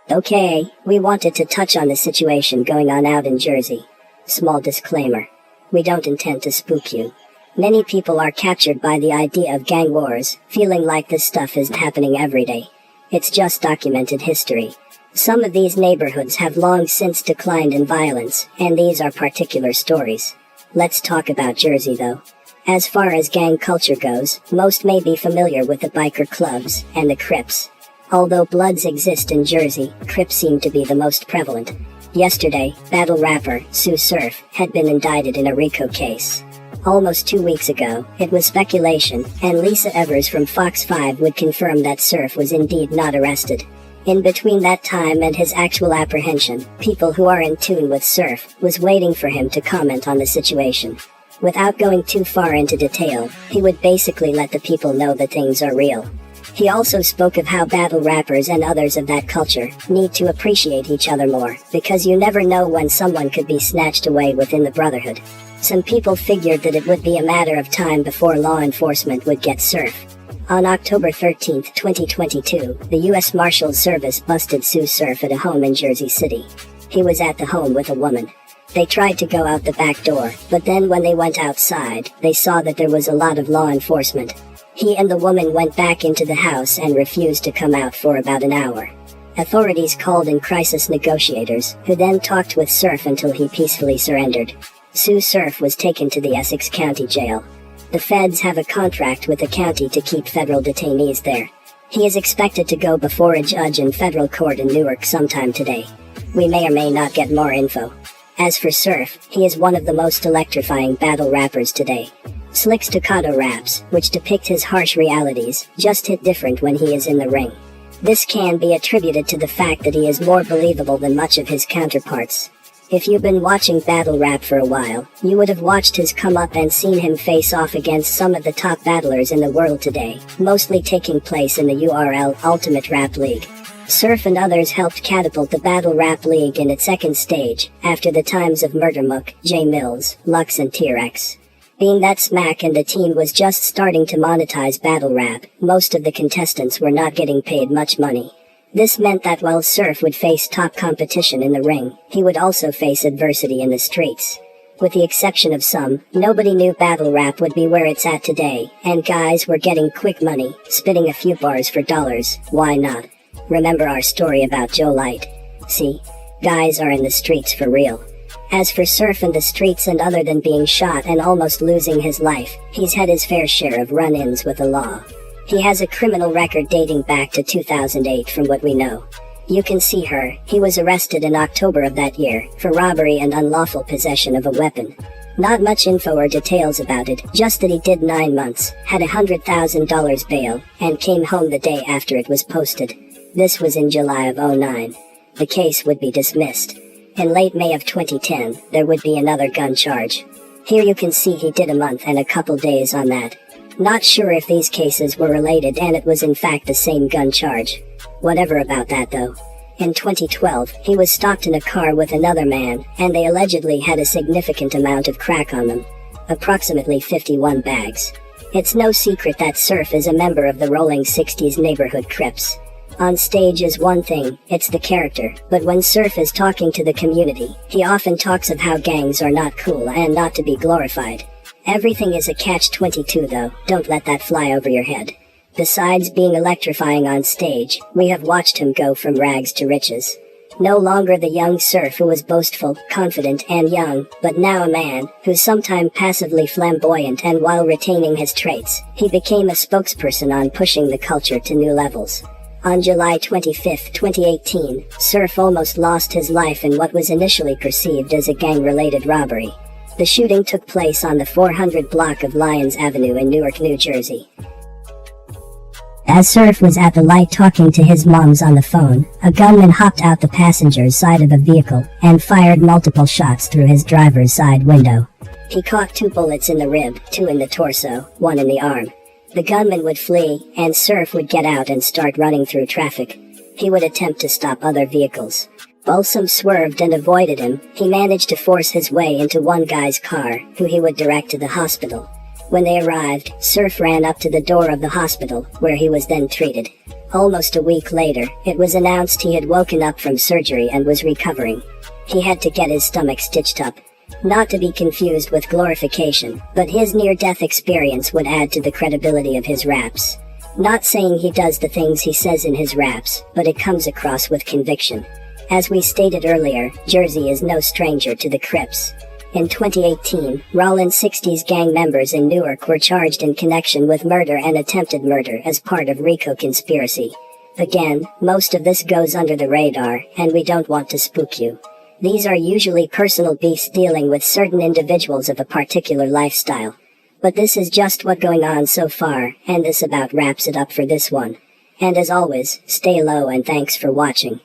Okay, we wanted to touch on the situation going on out in Jersey. Small disclaimer. We don't intend to spook you. Many people are captured by the idea of gang wars, feeling like this stuff is happening every day. It's just documented history. Some of these neighborhoods have long since declined in violence, and these are particular stories. Let's talk about Jersey though. As far as gang culture goes, most may be familiar with the biker clubs and the Crips. Although Bloods exist in Jersey, Crips seem to be the most prevalent. Yesterday, battle rapper TSU Surf had been indicted in a RICO case. Almost 2 weeks ago, it was speculation, and Lisa Evers from Fox 5 would confirm that Surf was indeed not arrested. In between that time and his actual apprehension, people who are in tune with Surf was waiting for him to comment on the situation. Without going too far into detail, he would basically let the people know that things are real. He also spoke of how battle rappers and others of that culture need to appreciate each other more, because you never know when someone could be snatched away within the brotherhood. Some people figured that it would be a matter of time before law enforcement would get Surf. On October 13, 2022, the U.S. Marshals Service busted TSU Surf at a home in Jersey City. He was at the home with a woman. They tried to go out the back door, but then when they went outside, they saw that there was a lot of law enforcement. He and the woman went back into the house and refused to come out for about an hour. Authorities called in crisis negotiators, who then talked with Surf until he peacefully surrendered. TSU Surf was taken to the Essex County Jail. The feds have a contract with the county to keep federal detainees there. He is expected to go before a judge in federal court in Newark sometime today. We may or may not get more info. As for Surf, he is one of the most electrifying battle rappers today. Slick staccato raps, which depict his harsh realities, just hit different when he is in the ring. This can be attributed to the fact that he is more believable than much of his counterparts. If you've been watching battle rap for a while, you would have watched his come up and seen him face off against some of the top battlers in the world today, mostly taking place in the URL Ultimate Rap League. Surf and others helped catapult the Battle Rap League in its second stage, after the times of Murder Mook, J Mills, Lux and T-Rex. Being that Smack and the team was just starting to monetize battle rap, most of the contestants were not getting paid much money. This meant that while Surf would face top competition in the ring, he would also face adversity in the streets. With the exception of some, nobody knew battle rap would be where it's at today, and guys were getting quick money, spitting a few bars for dollars. Why not? Remember our story about Joe Light? See? Guys are in the streets for real. As for Surf in the streets, and other than being shot and almost losing his life, he's had his fair share of run-ins with the law. He has a criminal record dating back to 2008 from what we know. You can see her. He was arrested in October of that year for robbery and unlawful possession of a weapon. Not much info or details about it, just that he did 9 months, had $100,000 bail, and came home the day after it was posted. This was in July of '09. The case would be dismissed. In late May of 2010, there would be another gun charge. Here you can see he did a month and a couple days on that. Not sure if these cases were related and it was in fact the same gun charge. Whatever about that though. In 2012, he was stopped in a car with another man, and they allegedly had a significant amount of crack on them. Approximately 51 bags. It's no secret that Surf is a member of the Rolling 60s neighborhood Crips. On stage is one thing, it's the character, but when Surf is talking to the community, he often talks of how gangs are not cool and not to be glorified. Everything is a catch-22 though, don't let that fly over your head. Besides being electrifying on stage, we have watched him go from rags to riches. No longer the young Surf who was boastful, confident and young, but now a man, who's sometimes passively flamboyant, and while retaining his traits, he became a spokesperson on pushing the culture to new levels. On July 25, 2018, Surf almost lost his life in what was initially perceived as a gang-related robbery. The shooting took place on the 400 block of Lyons Avenue in Newark, New Jersey. As Surf was at the light talking to his moms on the phone, a gunman hopped out the passenger's side of a vehicle and fired multiple shots through his driver's side window. He caught 2 bullets in the rib, 2 in the torso, 1 in the arm. The gunman would flee, and Surf would get out and start running through traffic. He would attempt to stop other vehicles. While some swerved and avoided him, he managed to force his way into one guy's car, who he would direct to the hospital. When they arrived, Surf ran up to the door of the hospital, where he was then treated. Almost a week later, it was announced he had woken up from surgery and was recovering. He had to get his stomach stitched up. Not to be confused with glorification, but his near-death experience would add to the credibility of his raps. Not saying he does the things he says in his raps, but it comes across with conviction. As we stated earlier, Jersey is no stranger to the Crips. In 2018, Rollins 60s gang members in Newark were charged in connection with murder and attempted murder as part of RICO conspiracy. Again, most of this goes under the radar, and we don't want to spook you. These are usually personal beefs dealing with certain individuals of a particular lifestyle. But this is just what's going on so far, and this about wraps it up for this one. And as always, stay low and thanks for watching.